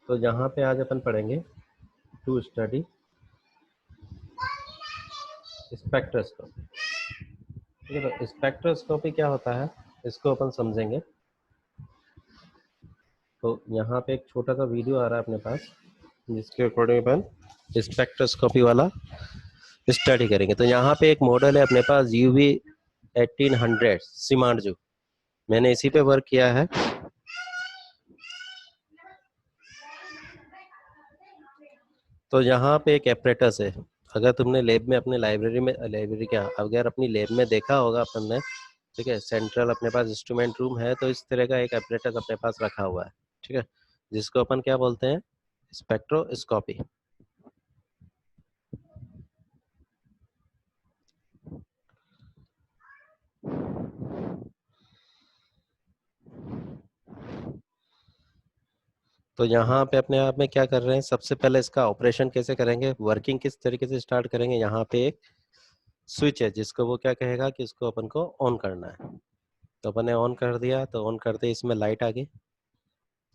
तो यहाँ पे आज अपन पढ़ेंगे टू स्टडी स्पेक्ट्रोस्कोपी। ठीक है, तो स्पेक्ट्रोस्कोपी क्या होता है इसको अपन समझेंगे। तो यहाँ पे एक छोटा सा वीडियो आ रहा है अपने पास जिसके अकॉर्डिंग अपन स्पेक्ट्रोस्कोपी वाला स्टडी करेंगे। तो यहाँ पे एक मॉडल है अपने पास UV 1800 सिमांडजू। मैंने इसी पे वर्क किया है। तो यहाँ पे एक एपरेटस है। अगर तुमने लैब में अपने लाइब्रेरी क्या अगर अपनी लैब में देखा होगा अपन ने, ठीक है, सेंट्रल अपने पास इंस्ट्रूमेंट रूम है तो इस तरह का एक एपरेटस अपने पास रखा हुआ है, ठीक है, जिसको अपन क्या बोलते हैं, स्पेक्ट्रोस्कोपी। तो यहाँ पे अपने आप में क्या कर रहे हैं, सबसे पहले इसका ऑपरेशन कैसे करेंगे, वर्किंग किस तरीके से स्टार्ट करेंगे। यहाँ पे एक स्विच है जिसको वो क्या कहेगा कि इसको अपन को ऑन करना है। तो अपन ने ऑन कर दिया, तो ऑन करते ही इसमें लाइट आ गई,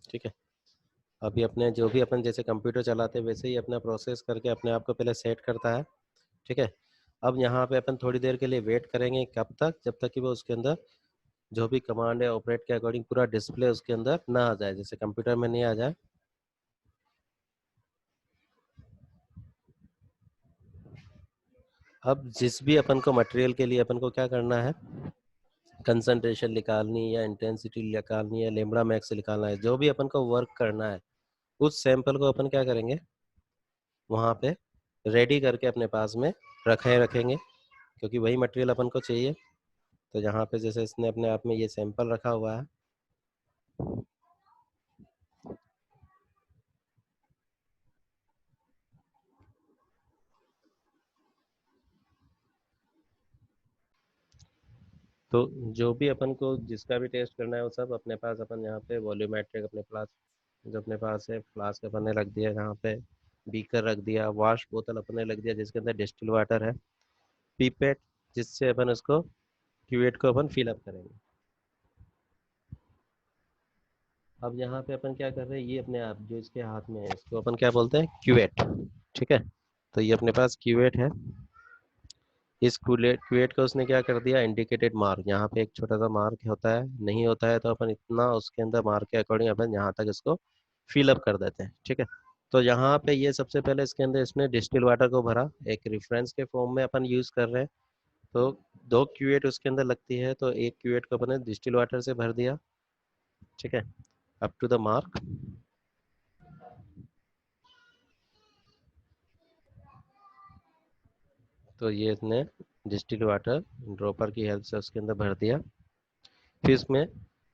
ठीक है। अभी अपने जो भी अपन जैसे कंप्यूटर चलाते हैं वैसे ही अपना प्रोसेस करके अपने आप को पहले सेट करता है, ठीक है। अब यहाँ पे अपन थोड़ी देर के लिए वेट करेंगे, कब तक, जब तक कि वो उसके अंदर जो भी कमांड है ऑपरेट के अकॉर्डिंग पूरा डिस्प्ले उसके अंदर ना आ जाए, जैसे कंप्यूटर में नहीं आ जाए। अब जिस भी अपन को मटेरियल के लिए अपन को क्या करना है, कंसंट्रेशन निकालनी या इंटेंसिटी निकालनी है, लेम्बडा मैक्स निकालना है, जो भी अपन को वर्क करना है उस सैंपल को अपन क्या करेंगे, वहां पे रेडी करके अपने पास में रखेंगे, क्योंकि वही मटेरियल अपन को चाहिए। तो यहाँ पे जैसे इसने अपने आप में ये सैंपल रखा हुआ है। तो जो भी अपन को जिसका भी टेस्ट करना है वो सब अपने पास अपन यहाँ पे वॉल्यूमेट्रिक अपने पास जो अपने पास है, फ्लास्क अपन ने रख दिया यहाँ पे, बीकर रख दिया, वाश बोतल अपन ने रख दिया जिसके अंदर डिस्टिल वाटर है, पीपेट जिससे अपन उसको क्यूवेट को अपन फिलअप करेंगे। अब यहाँ पे अपन क्या कर रहे हैं, ये अपने आप जो इसके हाथ में है इसको अपन क्या बोलते हैं, क्यूवेट, ठीक है। तो ये अपने पास क्यूवेट है। इस क्यूवेट का उसने क्या कर दिया, इंडिकेटेड मार्क, यहाँ पे एक छोटा सा मार्क होता है, नहीं होता है तो अपन इतना उसके अंदर मार्क के अकॉर्डिंग अपन यहाँ तक इसको फिलअप कर देते हैं, ठीक है। तो यहाँ पे ये सबसे पहले इसके अंदर इसने डिस्टिल वाटर को भरा, एक रेफरेंस के फॉर्म में अपन यूज कर रहे हैं। तो 2 क्यूवेट उसके अंदर लगती है, तो एक क्यूवेट को अपन ने डिस्टिल वाटर से भर दिया, ठीक है, अप टू द मार्क। तो ये इसने डिस्टिल वाटर ड्रॉपर की हेल्प से उसके अंदर भर दिया। फिर इसमें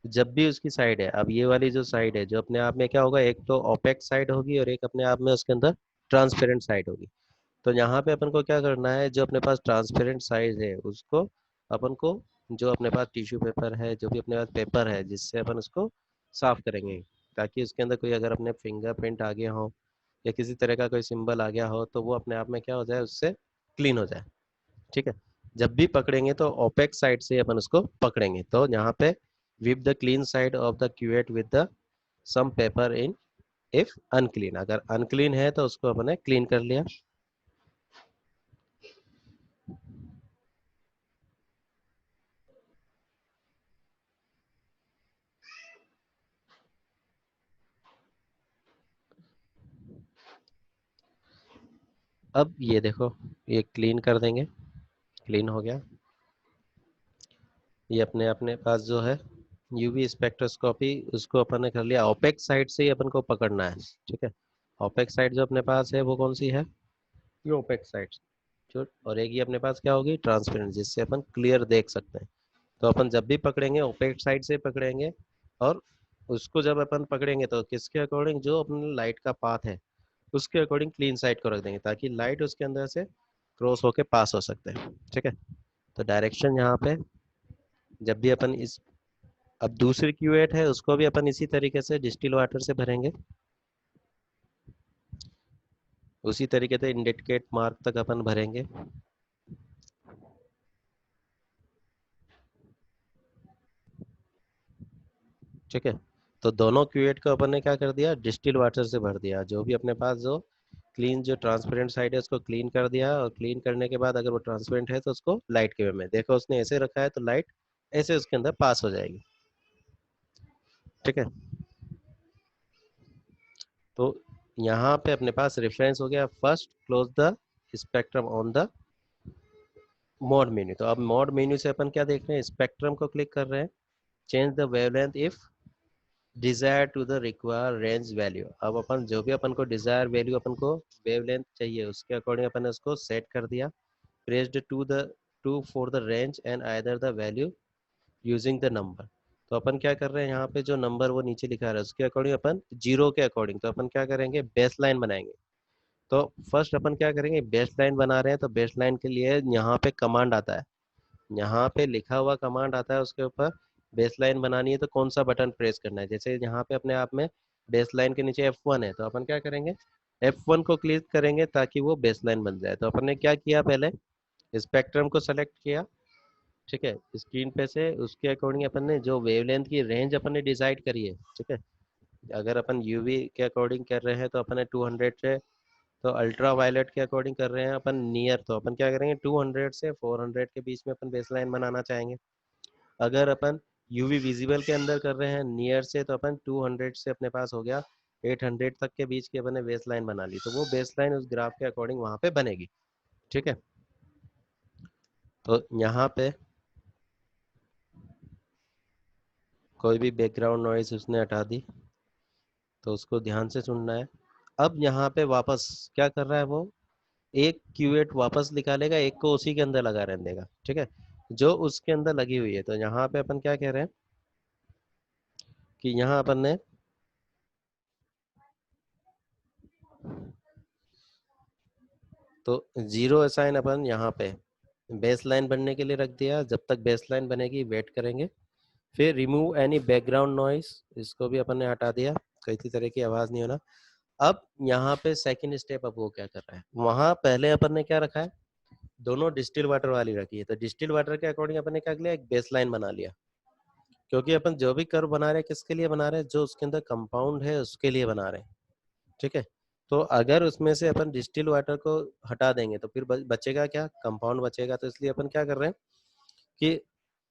जब भी उसकी साइड है, अब ये वाली जो साइड है जो अपने आप में क्या होगा, एक तो ओपेक साइड होगी और एक अपने आप में उसके अंदर ट्रांसपेरेंट साइड होगी। तो यहाँ पे अपन को क्या करना है, जो अपने पास ट्रांसपेरेंट साइड है उसको अपन को, जो अपने पास टिश्यू पेपर है, जो भी अपने पास पेपर है, जिससे अपन उसको साफ करेंगे, ताकि उसके अंदर कोई अगर अपने फिंगरप्रिंट आ गया हो या किसी तरह का कोई सिंबल आ गया हो तो वो अपने आप में क्या हो जाए, उससे क्लीन हो जाए, ठीक है। जब भी पकड़ेंगे तो ओपेक साइड से अपन उसको पकड़ेंगे। तो यहाँ पे wipe the clean side of the cuvette with the some paper in, if unclean, अगर अनक्लीन है तो उसको अपने क्लीन कर लिया। अब ये देखो, ये क्लीन कर देंगे, क्लीन हो गया। ये अपने अपने पास जो है यूवी स्पेक्ट्रोस्कोपी, उसको अपन ने कर लिया, ओपेक साइड से ही अपन को पकड़ना है, ठीक है। ओपेक साइड जो अपने पास है वो कौन सी है, ये ओपेक साइड, और एक ही अपने पास क्या होगी, ट्रांसपेरेंट, जिससे अपन क्लियर देख सकते हैं। तो अपन जब भी पकड़ेंगे ओपेक साइड से पकड़ेंगे, और उसको जब अपन पकड़ेंगे तो किसके अकॉर्डिंग, जो अपने लाइट का पाथ है उसके अकॉर्डिंग क्लीन साइड को रख देंगे, ताकि लाइट उसके अंदर से क्रॉस होके पास हो सकते हैं, ठीक है। तो डायरेक्शन यहाँ पे जब भी अपन इस, अब दूसरी क्यूवेट है उसको भी अपन इसी तरीके से डिस्टिल वाटर से भरेंगे, उसी तरीके से इंडिकेट मार्क तक अपन भरेंगे, ठीक है। तो दोनों क्यूएट को अपन ने क्या कर दिया, डिस्टिल वाटर से भर दिया। जो भी अपने पास जो क्लीन, जो ट्रांसपेरेंट साइड है उसको क्लीन कर दिया, और क्लीन करने के बाद अगर वो ट्रांसपेरेंट है तो उसको लाइट के वे में देखो, उसने ऐसे रखा है तो लाइट ऐसे उसके अंदर पास हो जाएगी। ठीक है, तो यहाँ पे अपने पास रेफरेंस हो गया। First close the spectrum on the mode menu. तो अब मोड मेन्यू से अपन क्या देख रहे हैं, स्पेक्ट्रम को क्लिक कर रहे हैं। Change the wavelength if desire to the require range value. अब अपन जो भी अपन को डिजायर वैल्यू अपन को वेवलेंथ चाहिए उसके अकॉर्डिंग अपन ने उसको सेट कर दिया। Pressed to for the range and either the value using the number. तो अपन क्या कर रहे हैं, यहाँ पे जो नंबर वो नीचे लिखा है उसके अकॉर्डिंग अपन जीरो के अकॉर्डिंग तो अपन क्या करेंगे, बेस लाइन बनाएंगे। तो फर्स्ट अपन क्या करेंगे, बेस लाइन बना रहे हैं तो बेस लाइन के लिए यहाँ पे कमांड आता है, यहाँ पे लिखा हुआ कमांड आता है, उसके ऊपर बेस लाइन बनानी है तो कौन सा बटन प्रेस करना है। जैसे यहाँ पे अपने आप में बेस लाइन के नीचे F1 है, तो अपन क्या करेंगे, F1 को क्लिक करेंगे ताकि वो बेस लाइन बन जाए। तो अपन ने क्या किया, पहले स्पेक्ट्रम को सेलेक्ट किया। ठीक है, स्क्रीन पे से उसके अकॉर्डिंग अपन ने जो वेवलेंथ की रेंज अपन ने डिसाइड करी है। ठीक है, अगर अपन यूवी के अकॉर्डिंग कर रहे हैं तो अपन ने 200 से, तो अल्ट्रा वायलेट के अकॉर्डिंग कर रहे हैं अपन नियर, तो अपन क्या करेंगे 200 से 400 के बीच में अपन बेस लाइन बनाना चाहेंगे। अगर अपन यूवी विजिबल के अंदर कर रहे हैं नियर से, तो अपन 200 से अपने पास हो गया 800 तक के बीच की अपन ने बेस लाइन बना ली, तो वो बेस लाइन उस ग्राफ के अकॉर्डिंग वहां पे बनेगी। ठीक है, तो यहाँ पे कोई भी बैकग्राउंड नॉइज उसने हटा दी, तो उसको ध्यान से सुनना है। अब यहाँ पे वापस क्या कर रहा है वो, एक क्यूएट वापस निकालेगा, एक को उसी के अंदर लगा रहने देगा। ठीक है, जो उसके अंदर लगी हुई है। तो यहाँ पे अपन क्या कह रहे हैं कि यहाँ अपन ने तो जीरो असाइन अपन यहाँ पे बेस लाइन बनने के लिए रख दिया। जब तक बेस लाइन बनेगी वेट करेंगे। फिर रिमूव एनी बैकग्राउंड नॉइस, इसको भी अपन ने हटा दिया, किसी तरह की आवाज नहीं होना। अब यहाँ पे सेकंड स्टेप, अब वो क्या कर रहा है, वहां पहले अपन ने क्या रखा है, दोनों डिस्टिल वाटर वाली रखी है। तो डिस्टिल वाटर के अकॉर्डिंग अपन ने क्या किया, एक बेस लाइन बना लिया। क्योंकि अपन जो भी कर्व बना रहे हैं किसके लिए बना रहे हैं, जो उसके अंदर कंपाउंड है उसके लिए बना रहे हैं। ठीक है, तो अगर उसमें से अपन डिस्टिल वाटर को हटा देंगे तो फिर बचेगा क्या, कंपाउंड बचेगा। तो इसलिए अपन क्या कर रहे हैं कि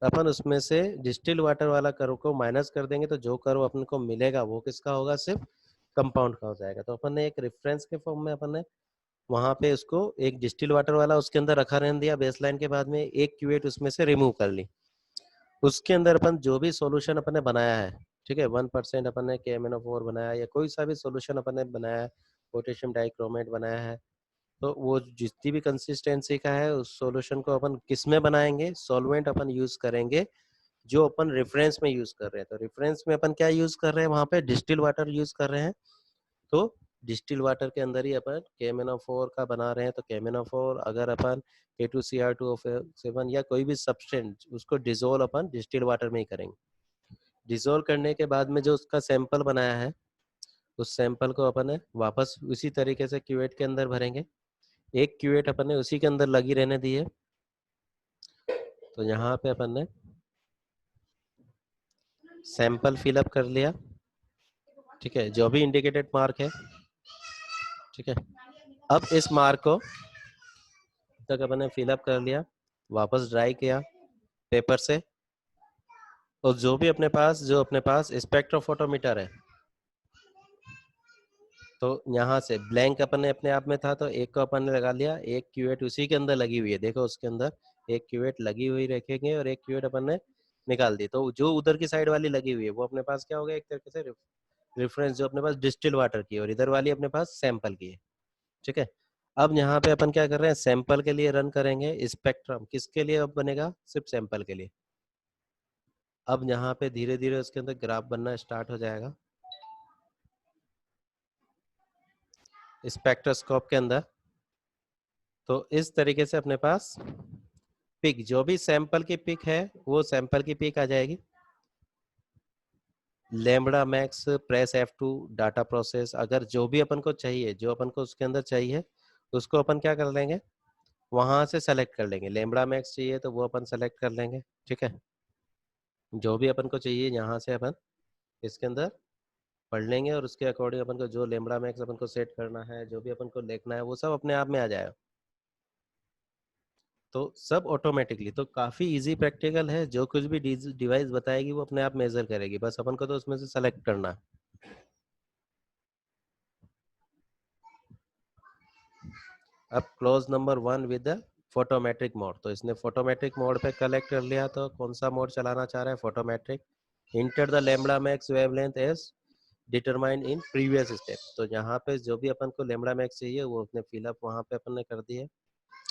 अपन उसमें से डिस्टिल वाटर वाला कर्व को माइनस कर देंगे, तो जो कर्व अपन को मिलेगा वो किसका होगा, सिर्फ कंपाउंड का हो जाएगा। तो अपन ने एक रेफरेंस के फॉर्म में अपन ने वहां पे उसको एक डिस्टिल वाटर वाला उसके अंदर रखा रहने दिया बेसलाइन के, बाद में एक क्यूएट उसमें से रिमूव कर ली। उसके अंदर अपन जो भी सॉल्यूशन अपन ने बनाया है, ठीक है, 1% अपन ने KMnO4 बनाया या कोई सा भी सॉल्यूशन अपन ने बनाया है, पोटेशियम डाइक्रोमेट बनाया है, तो वो जितनी भी कंसिस्टेंसी का है उस सॉल्यूशन को अपन किस में बनाएंगे, सॉल्वेंट अपन यूज करेंगे जो अपन रेफरेंस में यूज कर रहे हैं। तो रेफरेंस में अपन क्या यूज कर रहे हैं, वहां पे डिस्टिल वाटर यूज कर रहे हैं। तो डिस्टिल वाटर के अंदर ही अपन KMnO4 का बना रहे हैं, तो KMnO4 अगर अपन K2Cr2O7 या कोई भी सब्सटेंट उसको डिजोल्व अपन डिस्टिल वाटर में ही करेंगे। डिजोल्व करने के बाद में जो उसका सैंपल बनाया है उस सैंपल को अपन वापस उसी तरीके से क्यूवेट के अंदर भरेंगे। एक क्यूवेट अपन ने उसी के अंदर लगी रहने दी है। तो यहाँ पे अपन ने सैंपल फिलअप कर लिया। ठीक है, जो भी इंडिकेटेड मार्क है। ठीक है, अब इस मार्क को तक अपन ने फिलअप कर लिया, वापस ड्राई किया पेपर से। और जो अपने पास स्पेक्ट्रोफोटोमीटर है, तो यहाँ से ब्लैंक अपन ने अपने आप में था तो एक को अपन ने लगा लिया, एक क्यूवेट उसी के अंदर लगी हुई है, देखो उसके अंदर एक क्यूवेट लगी हुई रखेंगे और एक क्यूवेट अपन ने निकाल दी। तो जो उधर की साइड वाली लगी हुई है वो अपने पास क्या हो गया, एक तरीके से रेफरेंस जो अपने पास डिस्टिल वाटर की है, और इधर वाली अपने पास सैंपल की है। ठीक है, अब यहाँ पे अपन क्या कर रहे हैं, सैंपल के लिए रन करेंगे स्पेक्ट्रम, किसके लिए अब बनेगा, सिर्फ सैंपल के लिए। अब यहाँ पे धीरे धीरे उसके अंदर ग्राफ बनना स्टार्ट हो जाएगा स्पेक्ट्रोस्कोप के अंदर। तो इस तरीके से अपने पास पिक, जो भी सैंपल की पिक है वो सैंपल की पिक आ जाएगी। Lambda max press F2 data process, अगर जो भी अपन को चाहिए, जो अपन को उसके अंदर चाहिए उसको अपन क्या कर लेंगे, वहां से सेलेक्ट कर लेंगे। लेमड़ा मैक्स चाहिए तो वो अपन सेलेक्ट कर लेंगे। ठीक है, जो भी अपन को चाहिए यहाँ से अपन इसके अंदर पढ़ लेंगे और उसके अकॉर्डिंग अपन को जो लेम्बड़ा मैक्स अपन को सेट करना है, जो भी अपन को लिखना है, वो सब अपने आप में आ जाएगा। तो सब ऑटोमेटिकली, तो काफी इजी प्रैक्टिकल है। जो कुछ भी डिवाइस बताएगी वो अपने आप मेजर करेगी, बस अपन को तो उसमें से सेलेक्ट करना है। अब close number 1 with the photometric mode, तो इसने फोटोमेट्रिक मोड पे कलेक्ट कर लिया। तो कौन सा मोड चलाना चाह रहा है? Photometric. Enter the lambda max wavelength as determined in previous step, तो यहाँ पे जो भी अपन को लैम्बडा मैक्स चाहिए वो अपने फिलअप वहाँ पे अपन ने कर दिया।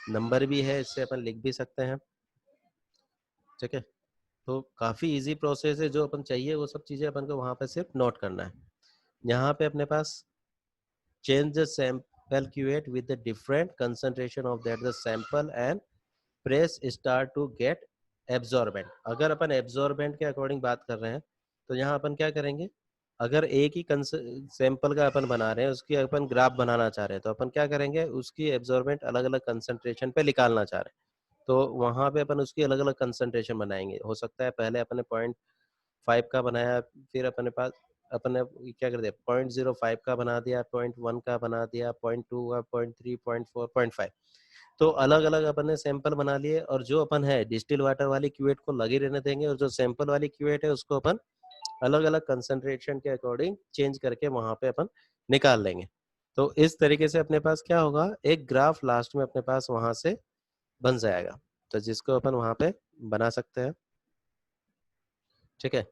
नंबर भी है, इससे अपन लिख भी सकते हैं। ठीक है, तो काफी इजी प्रोसेस है। जो अपन चाहिए वो सब चीजें अपन को वहाँ पे सिर्फ नोट करना है। यहाँ पे अपने पास change the sample curate with the different concentration of that the sample and press start to get absorbent। अगर अपन एब्जॉर्बेंट के अकॉर्डिंग बात कर रहे हैं तो यहाँ अपन क्या करेंगे, अगर एक ही सैंपल का अपन बना रहे हैं, उसकी अपन ग्राफ बनाना चाह रहे हैं, तो अपन क्या करेंगे, उसकी एब्जॉर्बेंट अलग अलग कंसंट्रेशन पे निकालना चाह रहे हैं, तो वहां पे अपन उसकी अलग अलग कंसंट्रेशन बनाएंगे। हो सकता है पहले अपने 0.5 का बनाया, फिर अपने पास अपने क्या कर दिया 0.05 का बना दिया, 0.1 का बना दिया, 0.2 का, 0.3, 0.4, 0.5, तो अलग अलग अपन ने सैंपल बना लिए। और जो अपन है डिस्टिल वाटर वाली क्यूवेट को लगी रहने देंगे, और जो सैंपल वाली क्यूवेट है उसको अपन अलग अलग कंसंट्रेशन के अकॉर्डिंग चेंज करके वहां पे अपन निकाल लेंगे। तो इस तरीके से अपने पास क्या होगा, एक ग्राफ लास्ट में अपने पास वहां से बन जाएगा, तो जिसको अपन वहां पे बना सकते हैं। ठीक है,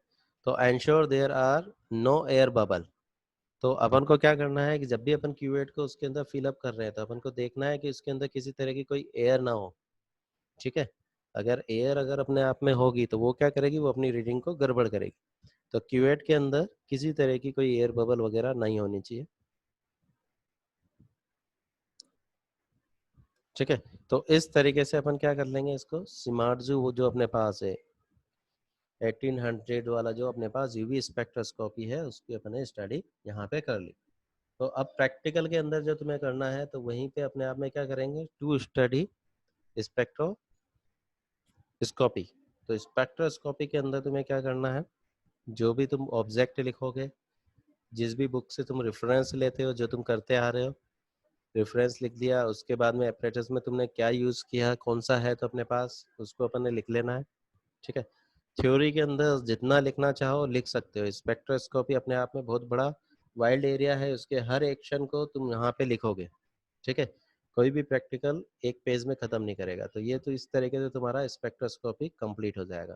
तो ensure there are no air bubble. तो अपन को क्या करना है कि जब भी अपन क्यूवेट को उसके अंदर फिलअप कर रहे हैं, तो अपन को देखना है कि उसके अंदर किसी तरह की कोई एयर ना हो। ठीक है, अगर एयर अगर अपने आप में होगी तो वो क्या करेगी, वो अपनी रीडिंग को गड़बड़ करेगी। तो क्यूवेट के अंदर किसी तरह की कोई एयर बबल वगैरह नहीं होनी चाहिए। ठीक है, तो इस तरीके से अपन क्या कर लेंगे, इसको सिमार्जू वो जो अपने पास है 1800 वाला जो अपने पास यूवी स्पेक्ट्रोस्कोपी है, उसकी अपन ने स्टडी यहाँ पे कर ली। तो अब प्रैक्टिकल के अंदर जो तुम्हें करना है, तो वहीं पे अपने आप में क्या करेंगे, टू स्टडी स्पेक्ट्रोस्कोपी। तो स्पेक्ट्रोस्कोपी के अंदर तुम्हें क्या करना है, जो भी तुम ऑब्जेक्ट लिखोगे, जिस भी बुक से तुम रेफरेंस लेते हो, जो तुम करते आ रहे हो, रेफरेंस लिख दिया, उसके बाद में एपरेटस में तुमने क्या यूज किया, कौन सा है तो अपने पास उसको अपन ने लिख लेना है। ठीक है, थ्योरी के अंदर जितना लिखना चाहो लिख सकते हो। स्पेक्ट्रोस्कोपी अपने आप में बहुत बड़ा वाइल्ड एरिया है, उसके हर एक्शन को तुम यहाँ पे लिखोगे। ठीक है, कोई भी प्रैक्टिकल एक पेज में खत्म नहीं करेगा। तो ये तो इस तरीके से तुम्हारा स्पेक्ट्रोस्कोपी कंप्लीट हो जाएगा।